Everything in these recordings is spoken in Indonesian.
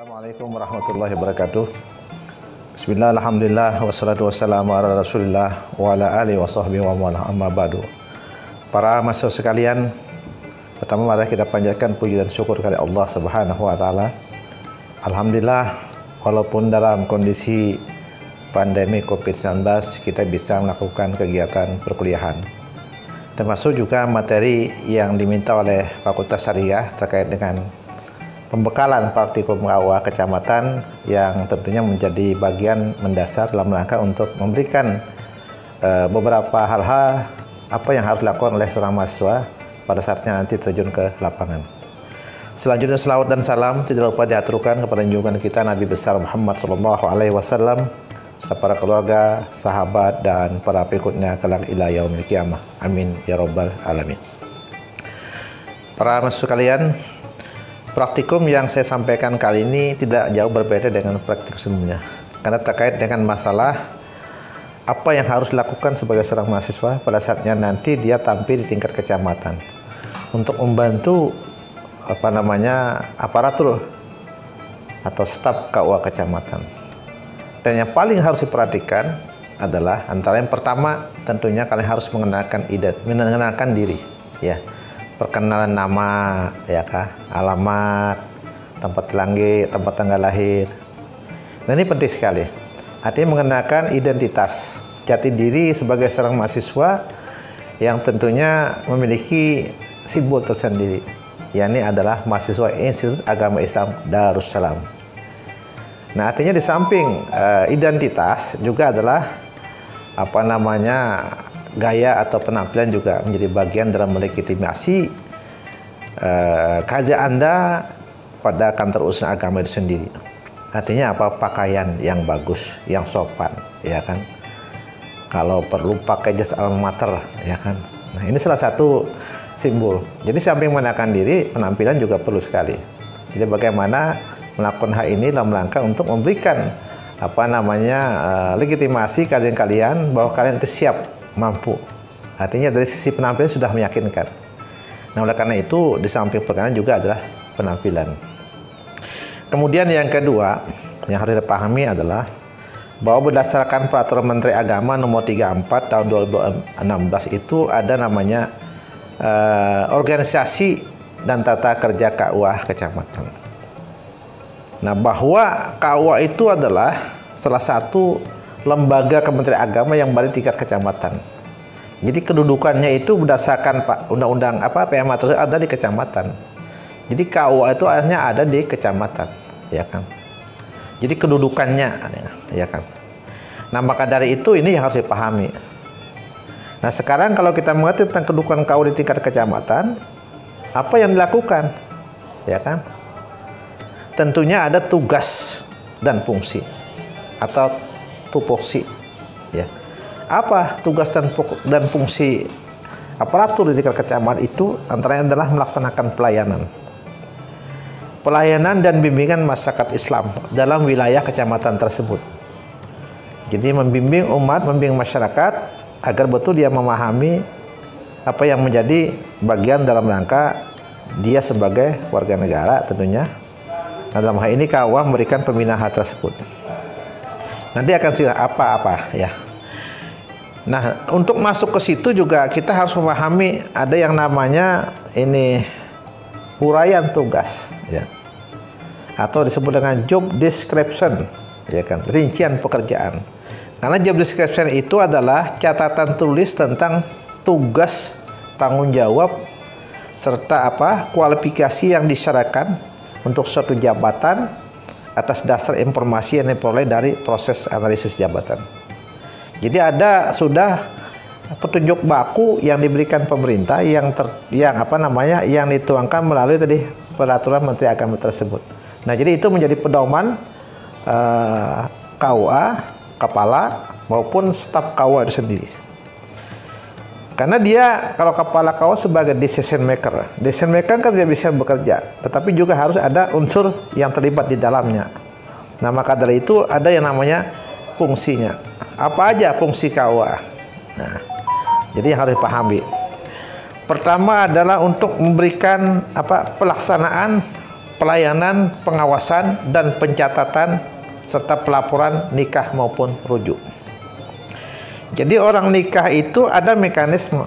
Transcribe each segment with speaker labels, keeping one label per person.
Speaker 1: Assalamualaikum warahmatullahi wabarakatuh. Bismillah, alhamdulillah, wassalatu wassalamu ala rasulillah wa ala alihi wa sahbihi wa man amma ba'du. Para mahasiswa sekalian, pertama mari kita panjatkan puji dan syukur kepada Allah Subhanahu wa taala. Alhamdulillah, walaupun dalam kondisi pandemi Covid-19 kita bisa melakukan kegiatan perkuliahan. Termasuk juga materi yang diminta oleh Fakultas Syariah terkait dengan pembekalan praktikum KUA kecamatan yang tentunya menjadi bagian mendasar dalam rangka untuk memberikan beberapa hal-hal apa yang harus dilakukan oleh seorang mahasiswa pada saatnya nanti terjun ke lapangan. Selanjutnya selawat dan salam tidak lupa diaturkan kepada junjungan kita Nabi besar Muhammad SAW, serta para keluarga, sahabat dan para pengikutnya kelak ila yaumil qiyamah. Amin ya rabbal alamin. Para mahasiswa sekalian, praktikum yang saya sampaikan kali ini tidak jauh berbeda dengan praktikum sebelumnya, karena terkait dengan masalah apa yang harus dilakukan sebagai seorang mahasiswa pada saatnya nanti dia tampil di tingkat kecamatan untuk membantu aparatur atau staf KUA kecamatan. Dan yang paling harus diperhatikan adalah antara yang pertama tentunya kalian harus mengenalkan diri, ya. Perkenalan nama, ya kah, alamat, tempat tanggal lahir. Nah, ini penting sekali. Artinya mengenalkan identitas jati diri sebagai seorang mahasiswa yang tentunya memiliki simbol tersendiri, yakni adalah mahasiswa Institut Agama Islam Darussalam. Nah, artinya di samping identitas juga adalah gaya atau penampilan juga menjadi bagian dalam melegitimasi kerja Anda pada kantor usaha agama itu sendiri. Artinya apa? Pakaian yang bagus, yang sopan, ya kan? Kalau perlu pakai jas alma mater, ya kan? Nah, ini salah satu simbol. Jadi samping mengenalkan diri, penampilan juga perlu sekali. Jadi bagaimana melakukan hal ini dalam rangka untuk memberikan legitimasi kalian bahwa kalian itu siap, mampu. Artinya dari sisi penampilan sudah meyakinkan. Nah, oleh karena itu di samping perkenalan juga adalah penampilan. Kemudian yang kedua yang harus dipahami adalah bahwa berdasarkan Peraturan Menteri Agama Nomor 34 Tahun 2016 itu ada namanya organisasi dan tata kerja KUA kecamatan. Nah, bahwa KUA itu adalah salah satu lembaga Kementerian Agama yang berada di tingkat kecamatan. Jadi kedudukannya itu berdasarkan undang-undang PMA tersebut ada di kecamatan. Jadi KUA itu hanya ada di kecamatan, ya kan. Jadi kedudukannya, ya kan. Nah, maka dari itu ini yang harus dipahami. Nah, sekarang kalau kita mengerti tentang kedudukan KUA di tingkat kecamatan, apa yang dilakukan, ya kan? Tentunya ada tugas dan fungsi atau tupoksi, ya. Apa tugas dan fungsi aparatur di tingkat kecamatan itu? Antaranya adalah melaksanakan pelayanan dan bimbingan masyarakat Islam dalam wilayah kecamatan tersebut. Jadi membimbing umat, membimbing masyarakat agar betul dia memahami apa yang menjadi bagian dalam rangka dia sebagai warga negara tentunya. Nah, dalam hal ini KUA memberikan pembinaan hal tersebut. Nanti akan apa ya. Nah, untuk masuk ke situ juga kita harus memahami ada yang namanya uraian tugas, ya. Atau disebut dengan job description, ya kan, rincian pekerjaan. Karena job description itu adalah catatan tulis tentang tugas, tanggung jawab serta kualifikasi yang disyaratkan untuk suatu jabatan atas dasar informasi yang diperoleh dari proses analisis jabatan. Jadi ada sudah petunjuk baku yang diberikan pemerintah yang dituangkan melalui tadi Peraturan Menteri Agama tersebut. Nah, jadi itu menjadi pedoman KUA, kepala maupun staf KUA itu sendiri. Karena dia kalau kepala KUA sebagai decision maker kan dia bisa bekerja, tetapi juga harus ada unsur yang terlibat di dalamnya. Nah, maka dari itu ada yang namanya fungsinya. Apa aja fungsi KUA? Nah, jadi yang harus dipahami. Pertama adalah untuk memberikan pelaksanaan pelayanan, pengawasan, dan pencatatan serta pelaporan nikah maupun rujuk. Jadi orang nikah itu ada mekanisme.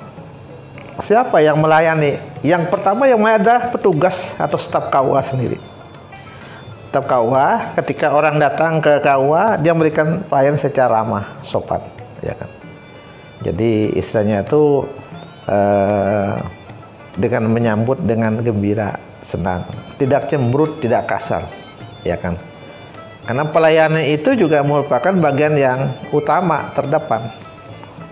Speaker 1: Siapa yang melayani? Yang pertama yang melayani adalah petugas atau staf KUA sendiri. Staf KUA, ketika orang datang ke KUA, dia memberikan pelayanan secara ramah, sopan, ya kan. Jadi istilahnya itu dengan menyambut dengan gembira, senang, tidak cemberut, tidak kasar, ya kan. Karena pelayanan itu juga merupakan bagian yang utama, terdepan.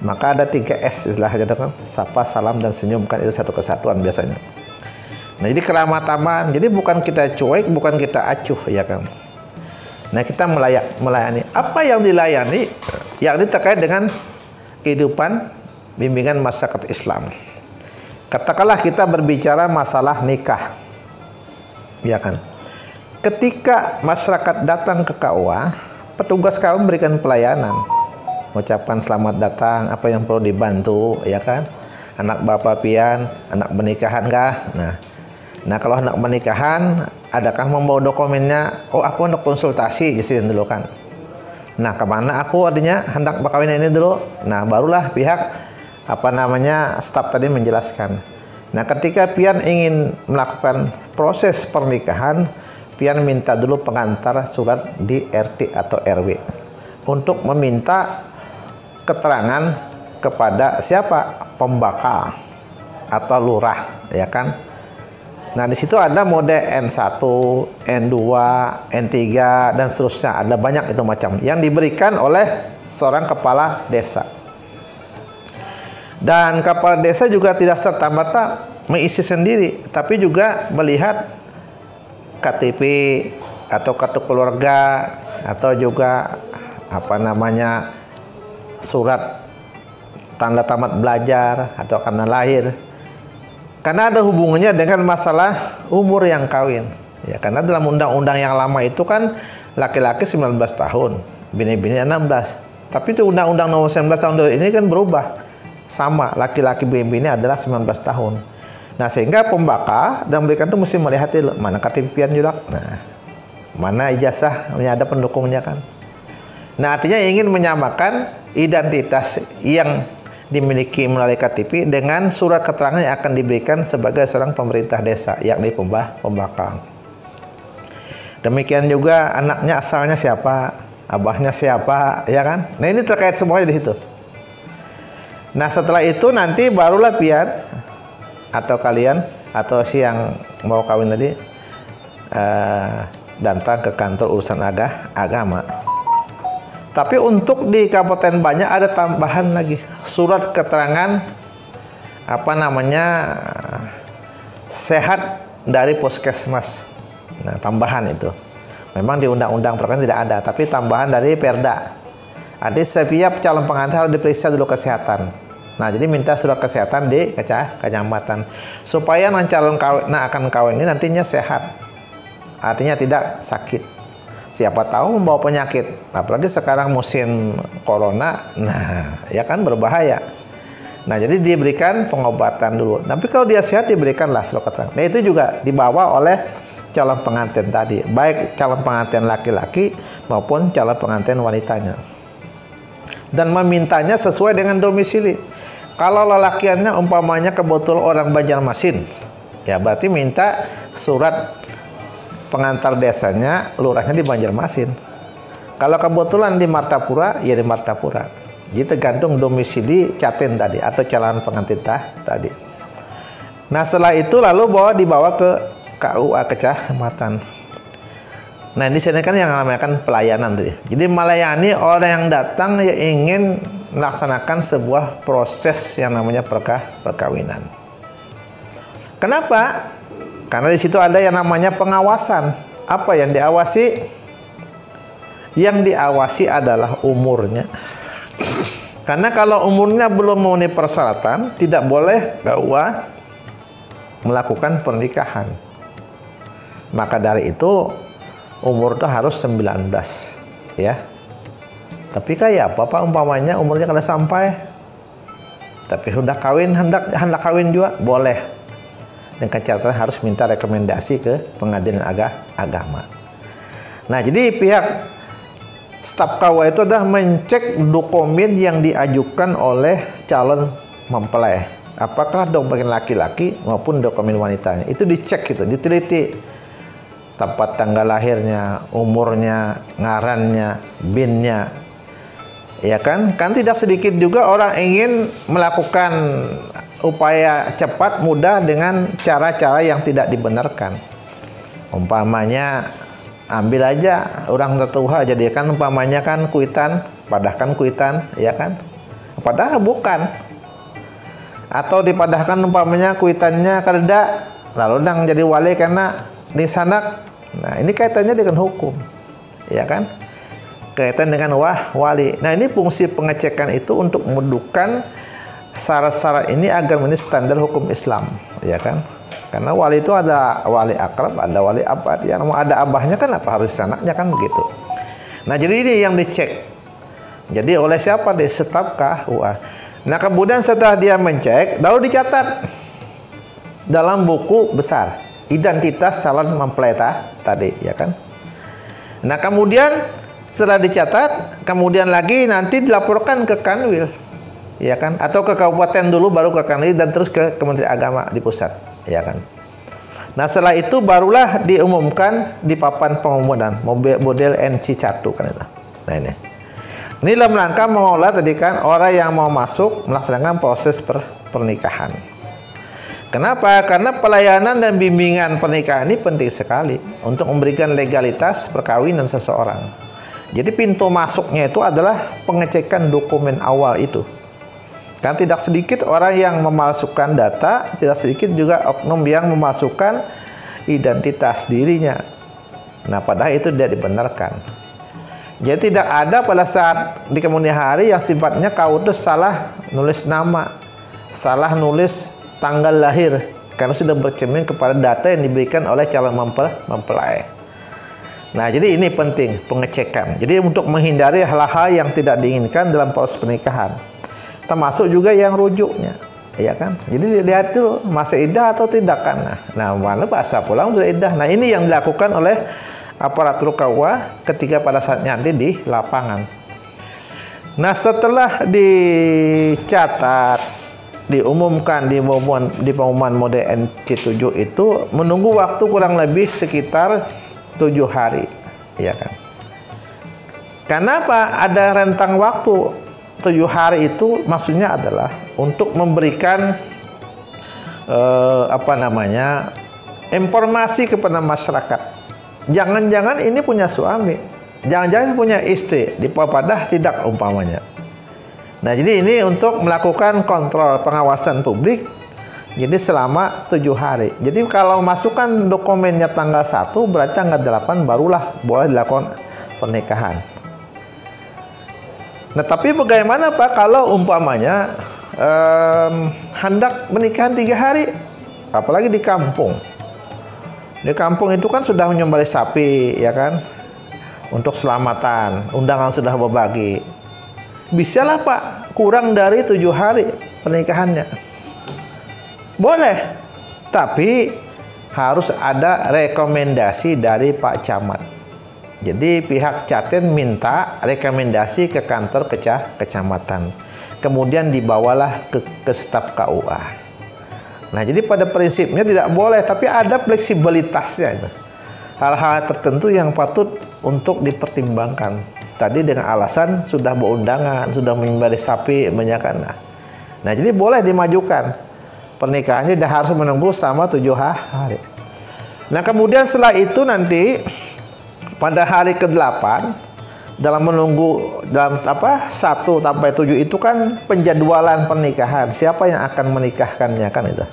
Speaker 1: Maka ada 3S istilahnya, kan? Sapa, salam, dan senyum, kan itu satu kesatuan biasanya. Nah, jadi keramataman, jadi bukan kita cuek, bukan kita acuh, ya kan. Nah, kita melayani. Apa yang dilayani? Yang ini terkait dengan kehidupan bimbingan masyarakat Islam. Katakanlah kita berbicara masalah nikah, ya kan. Ketika masyarakat datang ke KUA, petugas KUA memberikan pelayanan, mengucapkan selamat datang, apa yang perlu dibantu, ya kan. Anak bapak pian, anak pernikahan kah? Nah kalau anak pernikahan, adakah membawa dokumennya? Oh, aku hendak konsultasi, jadi dulu kan. Nah, kemana aku artinya hendak berkawin ini dulu? Nah, barulah pihak staf tadi menjelaskan. Nah, ketika pian ingin melakukan proses pernikahan, pian minta dulu pengantar surat di RT atau RW untuk meminta keterangan kepada siapa? Pembakal atau lurah, ya kan. Nah, di situ ada mode N1, N2, N3, dan seterusnya. Ada banyak itu macam yang diberikan oleh seorang kepala desa. Dan kepala desa juga tidak serta-merta mengisi sendiri, tapi juga melihat KTP atau kartu keluarga, atau juga surat tanda tamat belajar atau tanda lahir. Karena ada hubungannya dengan masalah umur yang kawin. Ya, karena dalam undang-undang yang lama itu kan laki-laki 19 tahun, bini-bini 16. Tapi itu undang-undang nomor 19 tahun ini kan berubah. Sama, laki-laki bini-bini adalah 19 tahun. Nah, sehingga pembakal dan memberikan itu mesti melihat dulu mana KTP-an juga. Nah, mana ijazah, ada pendukungnya kan. Nah, artinya ingin menyamakan identitas yang dimiliki melalui KTP dengan surat keterangan yang akan diberikan sebagai seorang pemerintah desa, yakni pembakal. Demikian juga anaknya asalnya siapa, abahnya siapa, ya kan? Nah, ini terkait semuanya di situ. Nah, setelah itu nanti barulah pian atau kalian atau si yang mau kawin tadi datang ke kantor urusan agama. Tapi untuk di Kabupaten Banyak ada tambahan lagi, surat keterangan sehat dari puskesmas. Nah, tambahan itu. Memang di undang-undang perkan tidak ada, tapi tambahan dari Perda. Ada setiap calon pengantin harus diperiksa dulu kesehatan. Nah, jadi minta surat kesehatan di kecamatan supaya calon akan kawin ini nantinya sehat. Artinya tidak sakit. Siapa tahu membawa penyakit. Apalagi sekarang musim corona. Nah, ya kan berbahaya. Nah, jadi diberikan pengobatan dulu. Tapi kalau dia sehat diberikanlah surat keterangan. Nah, itu juga dibawa oleh calon pengantin tadi, baik calon pengantin laki-laki maupun calon pengantin wanitanya. Dan memintanya sesuai dengan domisili. Kalau lelakiannya umpamanya kebetulan orang Banjarmasin, ya berarti minta surat pengantar desanya, lurahnya di Banjarmasin. Kalau kebetulan di Martapura, ya di Martapura. Jadi tergantung domisili catin tadi atau calon pengantin tadi. Nah, setelah itu lalu dibawa ke KUA kecamatan. Nah, di sini kan yang namanya pelayanan tadi. Jadi melayani orang yang datang yang ingin melaksanakan sebuah proses yang namanya perkawinan. Kenapa? Karena di situ ada yang namanya pengawasan. Apa yang diawasi? Yang diawasi adalah umurnya. Karena kalau umurnya belum memenuhi persyaratan, tidak boleh KUA melakukan pernikahan. Maka dari itu umur itu harus 19, ya. Tapi kayak apa umpamanya umurnya kada sampai, tapi sudah kawin, hendak kawin juga boleh. dengan catatan harus minta rekomendasi ke pengadilan agama. Nah, jadi pihak staf KUA itu adalah mencek dokumen yang diajukan oleh calon mempelai. Apakah dokumen laki-laki maupun dokumen wanitanya. Itu dicek gitu, diteliti. Tempat tanggal lahirnya, umurnya, ngarannya, BIN-nya. Ya kan? Kan tidak sedikit juga orang ingin melakukan upaya cepat mudah dengan cara-cara yang tidak dibenarkan. Umpamanya ambil aja orang tertua jadikan umpamanya kan kuitan, padahkan kuitan, ya kan? Padahal bukan. Atau dipadahkan umpamanya kuitannya kereda, lalu dang jadi wali karena disanak. Nah, ini kaitannya dengan hukum. Ya kan? Kaitan dengan wali. Nah, ini fungsi pengecekan itu untuk mendudukan syarat-syarat ini agar memenuhi standar hukum Islam, ya kan? Karena wali itu ada wali akrab, ada wali abad. Yang mau ada abahnya kan apa harus anaknya kan begitu. Nah, jadi ini yang dicek. Jadi oleh siapa? Di staf KUA. Nah, kemudian setelah dia mencek, lalu dicatat dalam buku besar identitas calon mempelai tadi, ya kan? Nah, kemudian setelah dicatat, kemudian lagi nanti dilaporkan ke Kanwil, ya kan? Atau ke kabupaten dulu, baru ke Kanwil dan terus ke Kementerian Agama di pusat, ya kan? Nah, setelah itu barulah diumumkan di papan pengumuman model NC1 kan itu. Nah, ini dalam rangka mengolah tadi kan orang yang mau masuk melaksanakan proses pernikahan. Kenapa? Karena pelayanan dan bimbingan pernikahan ini penting sekali untuk memberikan legalitas perkawinan seseorang. Jadi pintu masuknya itu adalah pengecekan dokumen awal itu. Kan tidak sedikit orang yang memalsukan data, tidak sedikit juga oknum yang memasukkan identitas dirinya. Nah, padahal itu tidak dibenarkan. Jadi tidak ada pada saat di kemudian hari yang sifatnya kau itu salah nulis nama, salah nulis tanggal lahir, karena sudah bercermin kepada data yang diberikan oleh calon mempelai. Nah, jadi ini penting pengecekan. Jadi untuk menghindari hal-hal yang tidak diinginkan dalam proses pernikahan, termasuk juga yang rujuknya, ya kan? Jadi dilihat dulu masih iddah atau tidak kan. Nah, mana bahasa pulang sudah iddah. Nah, ini yang dilakukan oleh aparatur KUA ketika pada saatnya nanti di lapangan. Nah, setelah dicatat, diumumkan di pengumuman model NC7 itu menunggu waktu kurang lebih sekitar 7 hari, ya kan? Kenapa ada rentang waktu 7 hari itu? Maksudnya adalah untuk memberikan informasi kepada masyarakat. Jangan-jangan ini punya suami, jangan-jangan punya istri, padahal tidak umpamanya. Nah, jadi ini untuk melakukan kontrol pengawasan publik. Jadi selama 7 hari. Jadi kalau masukkan dokumennya tanggal 1, berarti tanggal 8 barulah boleh dilakukan pernikahan. Nah, tapi bagaimana Pak kalau umpamanya hendak menikahan 3 hari, apalagi di kampung. Di kampung itu kan sudah menyembelih sapi, ya kan? Untuk selamatan, undangan sudah berbagi. Bisalah Pak, kurang dari 7 hari pernikahannya. Boleh, tapi harus ada rekomendasi dari Pak Camat. Jadi pihak Caten minta rekomendasi ke kantor kecamatan. Kemudian dibawalah ke staf KUA. Nah, jadi pada prinsipnya tidak boleh, tapi ada fleksibilitasnya itu. Hal-hal tertentu yang patut untuk dipertimbangkan. Tadi dengan alasan sudah berundangan, sudah menyembelih sapi, menyakan. Nah, jadi boleh dimajukan pernikahannya dan harus menunggu selama 7 hari. Nah, kemudian setelah itu nanti pada hari ke-8 dalam menunggu dalam 1 sampai 7 itu kan penjadwalan pernikahan. Siapa yang akan menikahkannya kan itu.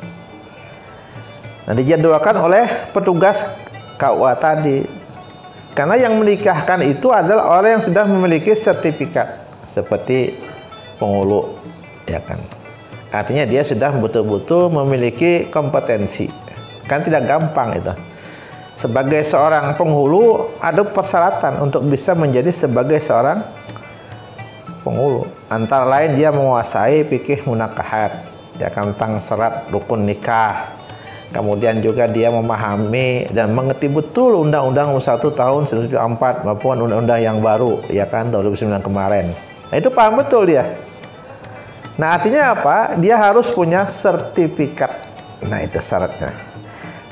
Speaker 1: Nah, dijadwalkan oleh petugas KUA tadi. Karena yang menikahkan itu adalah orang yang sudah memiliki sertifikat seperti penghulu, ya kan. Artinya dia sudah betul-betul memiliki kompetensi. Kan tidak gampang itu. Sebagai seorang penghulu ada persyaratan untuk bisa menjadi sebagai seorang penghulu. Antara lain dia menguasai fikih munakahat, ya kan, tentang syarat rukun nikah. kemudian juga dia memahami dan mengerti betul Undang-Undang 1 tahun 1974 maupun Undang-Undang yang baru, ya kan, 2009 kemarin. Nah, itu paham betul dia. Nah, artinya apa? Dia harus punya sertifikat. Nah, itu syaratnya.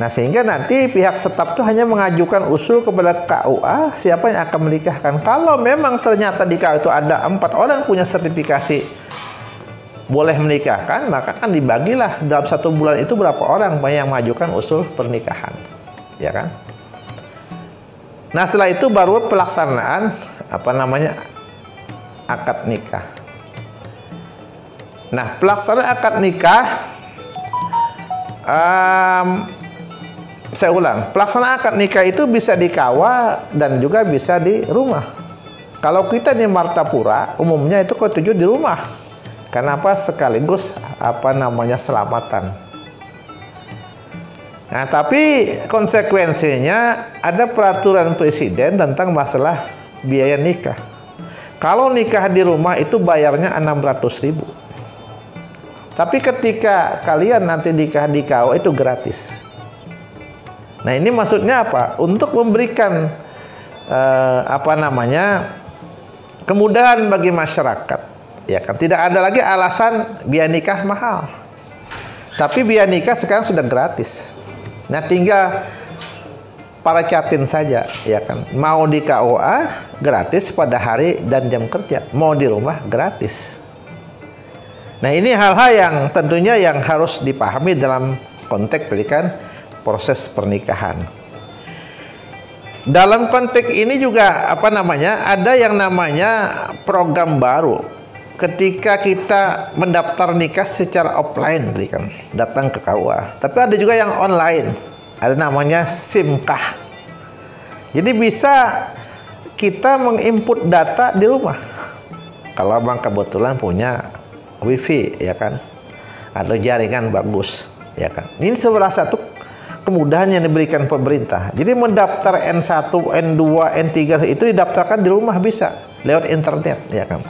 Speaker 1: Nah, sehingga nanti pihak staf itu hanya mengajukan usul kepada KUA siapa yang akan menikahkan. Kalau memang ternyata di KUA itu ada 4 orang punya sertifikasi boleh menikahkan, maka kan dibagilah dalam 1 bulan itu berapa orang yang mengajukan usul pernikahan, ya kan? Nah, setelah itu baru pelaksanaan akad nikah. Nah, pelaksanaan akad nikah, saya ulang, pelaksanaan akad nikah itu bisa di KUA dan juga bisa di rumah. Kalau kita di Martapura, umumnya itu ketujuh di rumah. Kenapa? Sekaligus selamatan. Nah, tapi konsekuensinya ada peraturan presiden tentang masalah biaya nikah. Kalau nikah di rumah itu bayarnya 600.000. Tapi ketika kalian nanti nikah di KUA itu gratis. Nah, ini maksudnya apa? Untuk memberikan kemudahan bagi masyarakat. Ya kan, tidak ada lagi alasan biaya nikah mahal. Tapi biaya nikah sekarang sudah gratis. Nah, tinggal para catin saja, ya kan. Mau di KUA gratis pada hari dan jam kerja, mau di rumah gratis. Nah, ini hal-hal yang tentunya yang harus dipahami dalam konteks pendidikan proses pernikahan. Dalam konteks ini juga ada yang namanya program baru. Ketika kita mendaftar nikah secara offline, kan, datang ke KUA. Tapi ada juga yang online, ada namanya SIMKAH. Jadi bisa kita menginput data di rumah. Kalau Bang kebetulan punya WiFi, ya kan, atau jaringan bagus, ya kan. Ini salah satu kemudahan yang diberikan pemerintah. Jadi mendaftar N1, N2, N3 itu didaftarkan di rumah bisa lewat internet, ya kan.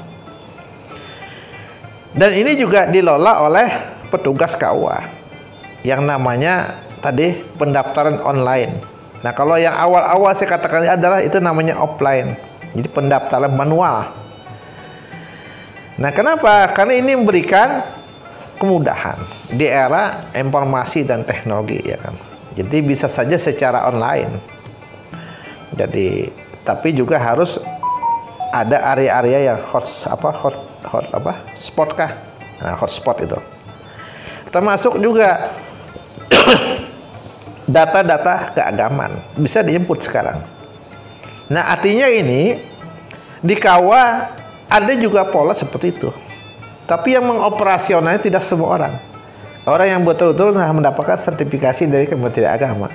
Speaker 1: Dan ini juga dilola oleh petugas KUA yang namanya tadi pendaftaran online. Nah, kalau yang awal-awal saya katakan adalah itu namanya offline. Jadi pendaftaran manual. Nah, kenapa? Karena ini memberikan kemudahan di era informasi dan teknologi, ya kan. Jadi bisa saja secara online. Jadi tapi juga harus ada area-area yang spot kah? Nah, hotspot itu. Termasuk juga data-data keagamaan bisa diinput sekarang. Nah, artinya ini di KUA ada juga pola seperti itu. Tapi yang mengoperasionalnya tidak semua orang. Orang yang betul-betul mendapatkan sertifikasi dari Kementerian Agama.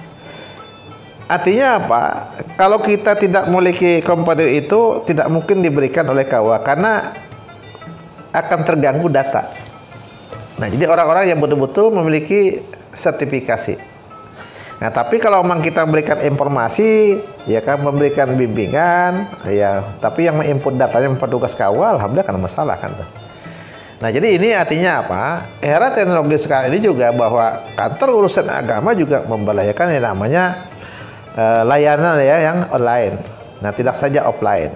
Speaker 1: Artinya apa? Kalau kita tidak memiliki kompeten itu tidak mungkin diberikan oleh KUA karena akan terganggu data. Nah, jadi orang-orang yang betul-betul memiliki sertifikasi. Nah, tapi kalau memang kita memberikan informasi, ya kan, memberikan bimbingan, ya, tapi yang menginput datanya petugas KUA, alhamdulillah kan masalah kan. Nah, jadi ini artinya apa? Era teknologi sekarang ini juga bahwa kantor urusan agama juga memberdayakan yang namanya layanan ya yang online. Nah, tidak saja offline.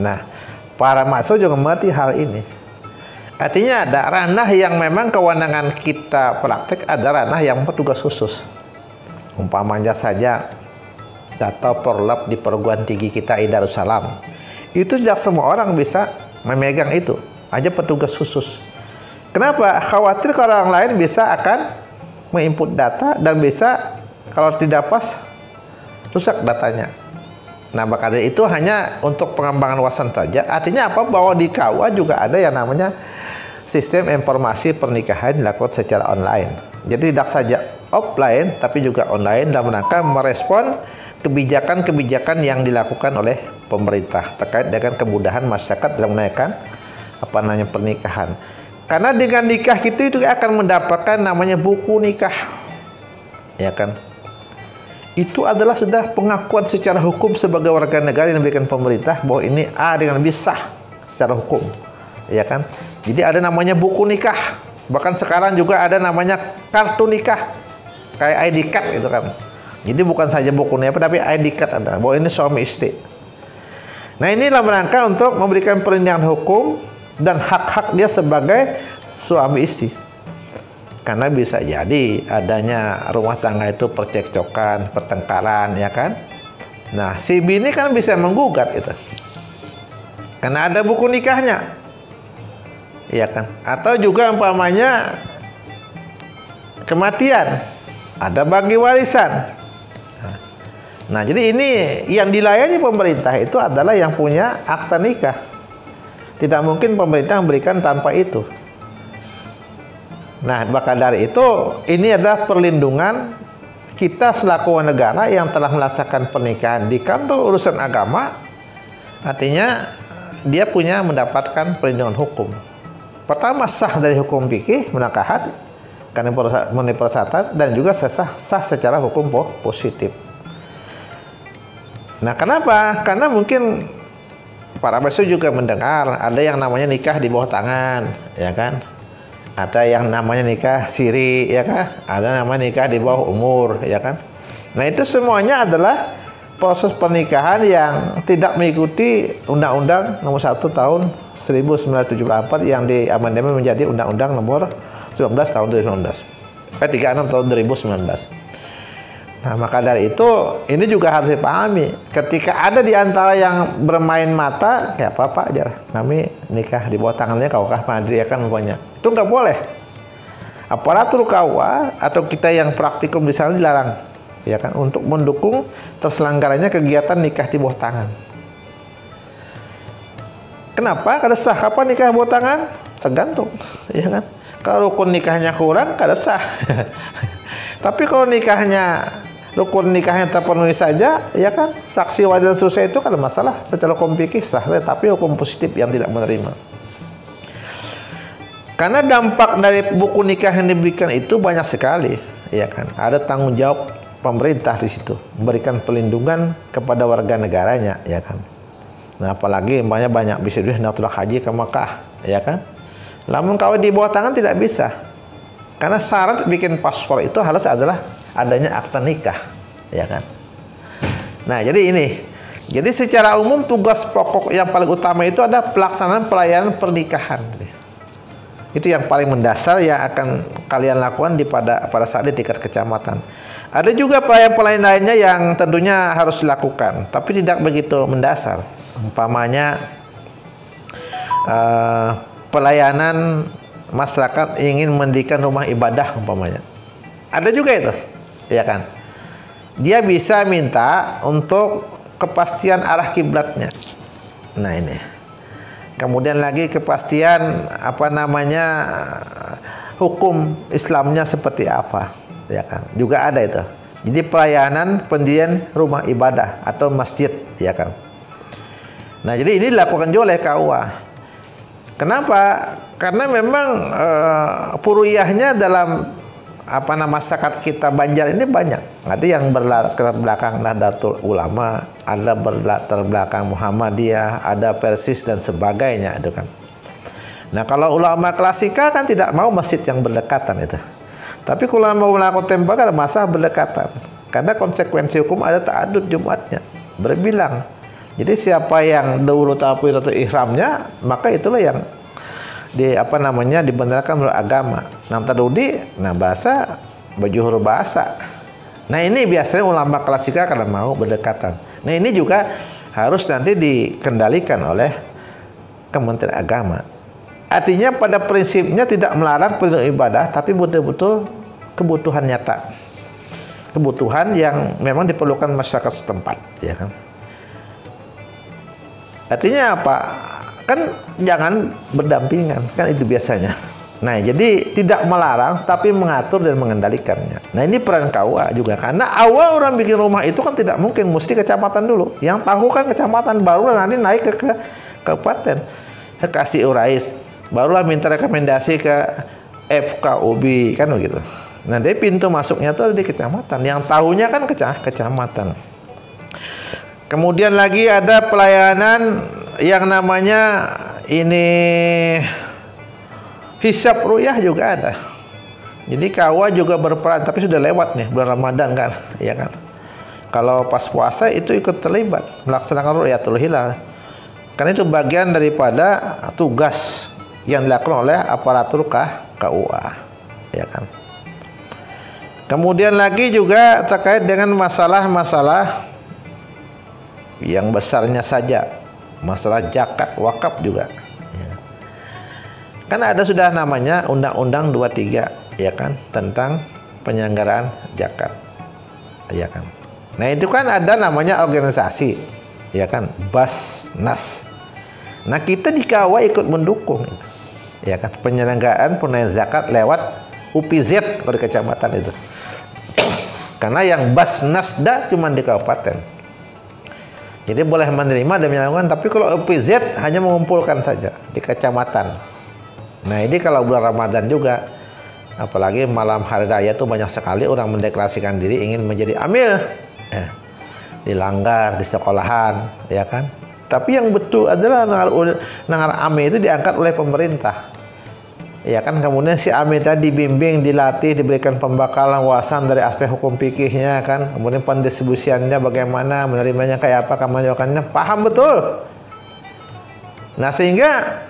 Speaker 1: Nah, para mahasiswa juga mengerti hal ini. Artinya ada ranah yang memang kewenangan kita praktek, ada ranah yang petugas khusus. Umpamanya saja data porlab di perguruan tinggi kita Darussalam. Itu tidak semua orang bisa memegang itu. Aja petugas khusus. Kenapa? Khawatir kalau orang lain bisa akan menginput data dan bisa kalau tidak pas rusak datanya. Nah, maka dari itu hanya untuk pengembangan wawasan saja. Artinya apa? Bahwa di KUA juga ada yang namanya sistem informasi pernikahan dilakukan secara online. Jadi tidak saja offline, tapi juga online dalam rangka merespon kebijakan-kebijakan yang dilakukan oleh pemerintah terkait dengan kemudahan masyarakat dalam menaikkan pernikahan. Karena dengan nikah itu akan mendapatkan namanya buku nikah, ya kan? Itu adalah sudah pengakuan secara hukum sebagai warga negara yang diberikan pemerintah bahwa ini A dengan B sah secara hukum, ya kan? Jadi ada namanya buku nikah. Bahkan sekarang juga ada namanya kartu nikah. kayak ID card gitu kan. Jadi bukan saja buku nikah tapi ID card ada bahwa ini suami istri. Nah, ini dalam rangka untuk memberikan perlindungan hukum dan hak-hak dia sebagai suami istri. Karena bisa jadi adanya rumah tangga itu percekcokan, pertengkaran, ya kan? Nah, si bini kan bisa menggugat itu. Karena ada buku nikahnya. Iya kan? Atau juga umpamanya kematian, ada bagi warisan. Nah, jadi ini yang dilayani pemerintah itu adalah yang punya akta nikah. Tidak mungkin pemerintah memberikan tanpa itu. Nah, maka dari itu ini adalah perlindungan kita selaku negara yang telah melaksanakan pernikahan di kantor urusan agama. Artinya dia punya mendapatkan perlindungan hukum. Pertama, sah dari hukum fikih menakahat karena memenuhi persyaratan, dan juga sah secara hukum positif. Nah, kenapa? Karena mungkin para mahasiswa juga mendengar ada yang namanya nikah di bawah tangan, ya kan? Ada yang namanya nikah siri, ya kan? Ada namanya nikah di bawah umur, ya kan? Nah, itu semuanya adalah proses pernikahan yang tidak mengikuti Undang-Undang Nomor 1 Tahun 1974 yang diamandemen menjadi Undang-Undang Nomor 19 Tahun 2019. 36 Tahun 2019. Nah, maka dari itu ini juga harus dipahami. Ketika ada di antara yang bermain mata, kayak apa aja, kami nikah di bawah tangannya KUA Madri, ya kan, umpamanya. Itu nggak boleh. Aparatur KUA atau kita yang praktikum di sana dilarang, ya kan, untuk mendukung terselenggaranya kegiatan nikah di bawah tangan. Kenapa? Kada sah. Kapan nikah bawah tangan? Tergantung, ya kan. Kalau rukun nikahnya kurang, kada sah. Tapi kalau rukun nikahnya terpenuhi saja, ya kan, saksi wajib dan seterusnya, itu kan ada masalah. Secara hukum fikih sah, tapi hukum positif yang tidak menerima. Karena dampak dari buku nikah yang diberikan itu banyak sekali, ya kan. Ada tanggung jawab pemerintah di situ, memberikan perlindungan kepada warga negaranya, ya kan. Nah, apalagi banyak bisa duit natural haji ke Mekah, ya kan. Namun kalau di bawah tangan tidak bisa. Karena syarat bikin paspor itu harus adalah adanya akta nikah, ya kan. Nah, jadi ini. Jadi secara umum tugas pokok yang paling utama itu ada pelaksanaan pelayanan pernikahan. Itu yang paling mendasar yang akan kalian lakukan pada saat di tingkat kecamatan. Ada juga pelayanan lainnya yang tentunya harus dilakukan, tapi tidak begitu mendasar. Umpamanya pelayanan masyarakat ingin mendirikan rumah ibadah umpamanya. Ada juga itu, ya kan. Dia bisa minta untuk kepastian arah kiblatnya. Nah, ini. Kemudian lagi kepastian hukum Islamnya seperti apa, ya kan. Juga ada itu. Jadi pelayanan pendirian rumah ibadah atau masjid, ya kan. Nah, jadi ini dilakukan juga oleh KUA. Kenapa? Karena memang puruyahnya dalam masyarakat kita Banjar ini banyak. Nanti yang berlatar belakang Nahdlatul Ulama, ada berlatar belakang Muhammadiyah, ada Persis dan sebagainya itu kan. Nah, kalau ulama klasika kan tidak mau masjid yang berdekatan itu. Tapi kalau mau melakukan tembak ada masalah berdekatan. Karena konsekuensi hukum ada ta'adud Jumatnya, berbilang. Jadi siapa yang dahulu takbiratul ihramnya, maka itulah yang dibenarkan menurut agama. Nam tadudi, bahasa baju huruf bahasa. Nah, ini biasanya ulama klasika kalau mau berdekatan. Nah, ini juga harus nanti dikendalikan oleh Kementerian Agama. Artinya pada prinsipnya tidak melarang pelindung ibadah, tapi betul-betul kebutuhan nyata. Kebutuhan yang memang diperlukan masyarakat setempat, ya kan. Artinya apa? Kan jangan berdampingan, kan itu biasanya. Nah, jadi tidak melarang tapi mengatur dan mengendalikannya. Nah, ini peran KUA juga, karena awal orang bikin rumah itu kan tidak mungkin mesti kecamatan dulu. Yang tahu kan kecamatan, barulah nanti naik ke kabupaten, kasih urais, barulah minta rekomendasi ke FKUB, kan begitu. Nah, dari pintu masuknya itu di kecamatan, yang tahunya kan kecamatan. Kemudian lagi ada pelayanan yang namanya ini hisab ruyah juga ada. Jadi KUA juga berperan, tapi sudah lewat nih bulan Ramadan kan, ya kan. Kalau pas puasa itu ikut terlibat melaksanakan Ru'yatul Hilal. Karena itu bagian daripada tugas yang dilakukan oleh aparatur KUA, ya kan. Kemudian lagi juga terkait dengan masalah-masalah yang besarnya saja, masalah zakat, wakaf juga. Ya. Kan ada sudah namanya Undang-Undang 23, ya kan, tentang penyelenggaraan zakat, ya kan. Nah itu kan ada namanya organisasi, ya kan, Basnas. Nah kita di KUA ikut mendukung, ya kan, penyelenggaraan penunaian zakat lewat UPZ kalau di kecamatan itu. Karena yang Basnasda cuma di kabupaten. Jadi boleh menerima dan menyalurkan, tapi kalau UPZ hanya mengumpulkan saja di kecamatan. Nah ini kalau bulan Ramadan juga, apalagi malam hari raya itu banyak sekali orang mendeklarasikan diri ingin menjadi amil, dilanggar di sekolahan, ya kan. Tapi yang betul adalah nangar amil itu diangkat oleh pemerintah. Ya kan, kemudian si amil tadi dibimbing, dilatih, diberikan pembekalan wawasan dari aspek hukum fikihnya kan, kemudian pendistribusiannya bagaimana, menerimanya kayak apa, menjalankannya paham betul. Nah sehingga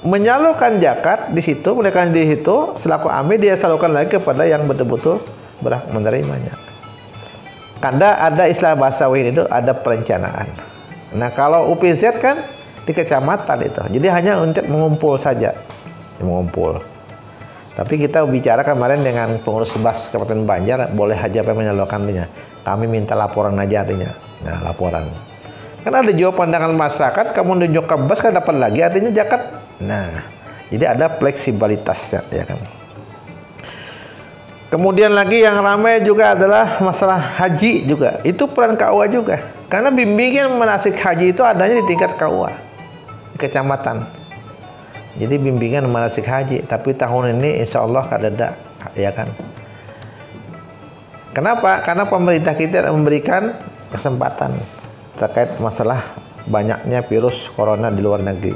Speaker 1: menyalurkan zakat di situ, mereka di situ selaku amil dia salurkan lagi kepada yang betul-betul berhak menerimanya. Karena ada istilah bahasa Win itu ada perencanaan. Nah kalau UPZ kan di kecamatan itu, jadi hanya untuk mengumpul saja. Mengumpul. Tapi kita bicara kemarin dengan pengurus Bas Kabupaten Banjar, boleh aja apa menyalurkannya. Kami minta laporan aja artinya. Nah, laporan. Kan ada juga pandangan masyarakat, kamu nunjuk ke Bas kan dapat lagi artinya zakat. Nah, jadi ada fleksibilitasnya, ya kan. Kemudian lagi yang ramai juga adalah masalah haji juga. Itu peran KUA juga. Karena bimbingan manasik haji itu adanya di tingkat KUA, di kecamatan. Jadi bimbingan manasik haji, tapi tahun ini insya Allah kadada, ya kan. Kenapa? Karena pemerintah kita memberikan kesempatan terkait masalah banyaknya virus corona di luar negeri.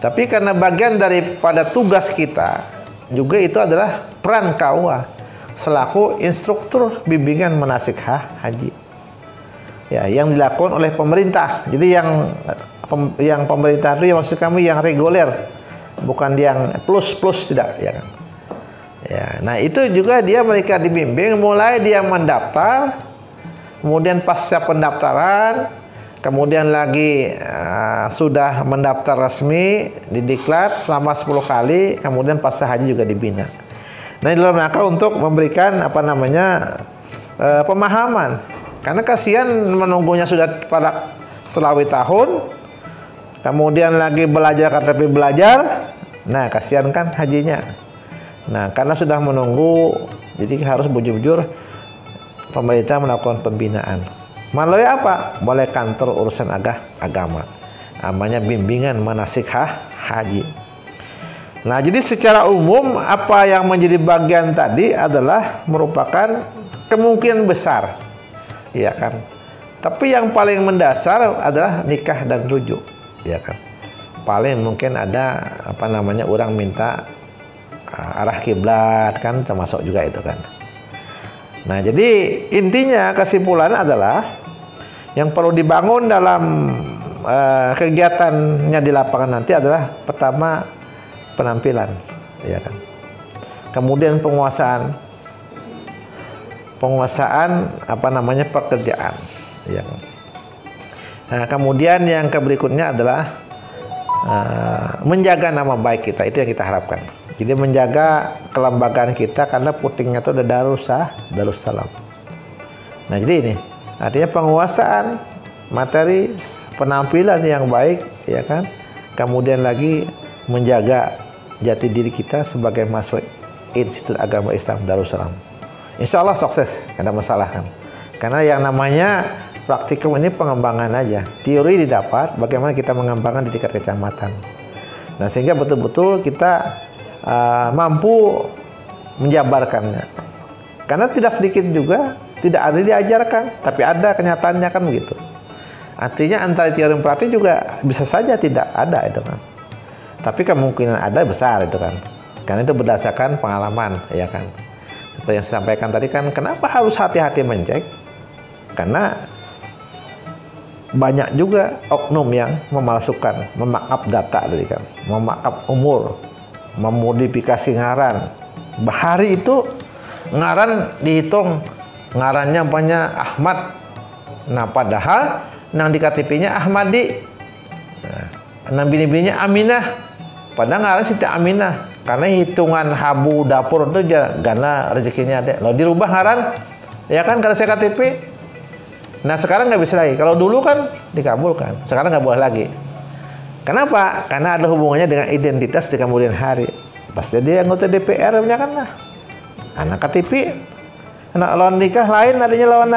Speaker 1: Tapi karena bagian daripada tugas kita juga itu adalah peran KUA selaku instruktur bimbingan manasik haji. Ya, yang dilakukan oleh pemerintah. Jadi yang pemerintah itu yang maksud kami yang reguler, bukan yang plus tidak, ya kan. Ya, nah itu juga mereka dibimbing mulai dia mendaftar, kemudian pasca pendaftaran, kemudian lagi sudah mendaftar resmi, didiklat selama 10 kali, kemudian pasca haji juga dibina. Nah dalam rangka untuk memberikan pemahaman, karena kasihan menunggunya sudah pada selawih tahun, kemudian lagi belajar tapi belajar, nah kasihan kan hajinya. Nah karena sudah menunggu, jadi harus bujur-bujur pemerintah melakukan pembinaan. Melalui apa? Melalui kantor urusan agama, namanya bimbingan manasik haji. Nah jadi secara umum apa yang menjadi bagian tadi adalah merupakan kemungkinan besar, ya kan. Tapi yang paling mendasar adalah nikah dan rujuk, ya kan. Paling mungkin ada orang minta arah kiblat kan, termasuk juga itu kan. Nah jadi intinya kesimpulan adalah yang perlu dibangun dalam kegiatannya di lapangan nanti adalah pertama penampilan, ya kan. Kemudian penguasaan pekerjaan, ya kan. Nah, kemudian yang berikutnya adalah menjaga nama baik kita, itu yang kita harapkan. Jadi menjaga kelembagaan kita karena putingnya itu udah Darussalam. Nah jadi ini artinya penguasaan materi, penampilan yang baik, ya kan. Kemudian lagi menjaga jati diri kita sebagai mahasiswa Institut Agama Islam Darussalam. Insya Allah sukses, tidak ada masalah kan. Karena yang namanya praktikum ini pengembangan aja. Teori didapat, bagaimana kita mengembangkan di tingkat kecamatan. Nah sehingga betul-betul kita mampu menjabarkannya. Karena tidak sedikit juga tidak ada diajarkan, tapi ada kenyataannya kan begitu. Artinya antara teori dan praktik juga bisa saja tidak ada itu kan. Tapi kemungkinan ada besar itu kan. Karena itu berdasarkan pengalaman, ya kan. Seperti yang saya sampaikan tadi kan, kenapa harus hati-hati mencek? Karena banyak juga oknum yang memalsukan, memakap data tadi kan, memakap umur, memodifikasi ngaran. Bahari itu ngaran dihitung, ngarannya banyak Ahmad. Nah, padahal nang di KTP-nya Ahmadi. Nang bini-bininya Aminah. Padahal ngaran Siti Aminah. Karena hitungan habu dapur itu karena rezekinya ada. Lalu dirubah ngaran, ya kan, karena saya KTP. Nah, sekarang nggak bisa lagi. Kalau dulu kan dikabulkan, sekarang nggak boleh lagi. Kenapa? Karena ada hubungannya dengan identitas di kemudian hari. Pas jadi anggota DPR punya kan lah. Anak KTP, anak lawan nikah lain, adanya lawan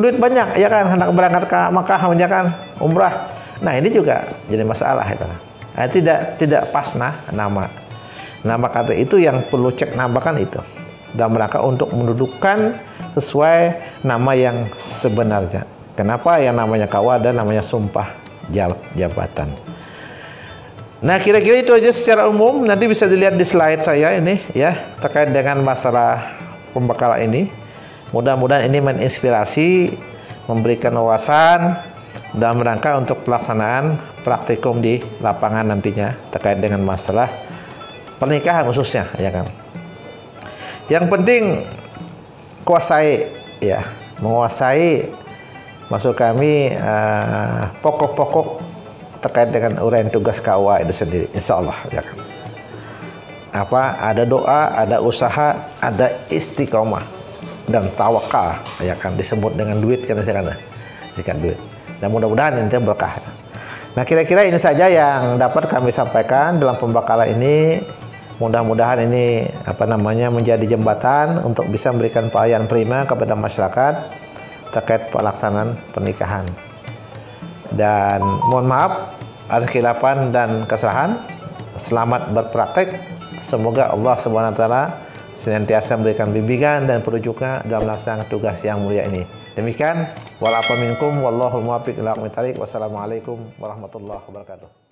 Speaker 1: duit banyak, ya kan, anak berangkat ke Makkah, ya kan, umrah. Nah, ini juga jadi masalah itu. Nah, tidak pas nama kata itu yang perlu cek nambahkan itu dalam rangka untuk mendudukkan sesuai nama yang sebenarnya. Kenapa yang namanya kawada namanya sumpah jabatan. Nah, kira-kira itu aja secara umum. Nanti bisa dilihat di slide saya ini ya, terkait dengan masalah pembekalan ini. Mudah-mudahan ini menginspirasi, memberikan wawasan dalam rangka untuk pelaksanaan praktikum di lapangan nantinya terkait dengan masalah pernikahan khususnya, ya kan. Yang penting kuasai, ya, menguasai maksud kami pokok-pokok terkait dengan uraian tugas KUA itu sendiri, insya Allah, ya kan. Ada doa, ada usaha, ada istiqomah dan tawakal, ya kan, disebut dengan duit kan, jika duit. Dan mudah-mudahan nanti berkah. Nah, kira-kira ini saja yang dapat kami sampaikan dalam pembekalan ini. Mudah-mudahan ini menjadi jembatan untuk bisa memberikan pelayanan prima kepada masyarakat terkait pelaksanaan pernikahan. Dan mohon maaf atas kekhilafan dan kesalahan. Selamat berpraktek. Semoga Allah Subhanahu wa taala senantiasa memberikan bimbingan dan petunjuk dalam melaksanakan tugas yang mulia ini. Demikian, wal afa minkum wallahul muwaffiq ila aqwamit thariq. Wassalamualaikum warahmatullahi wabarakatuh.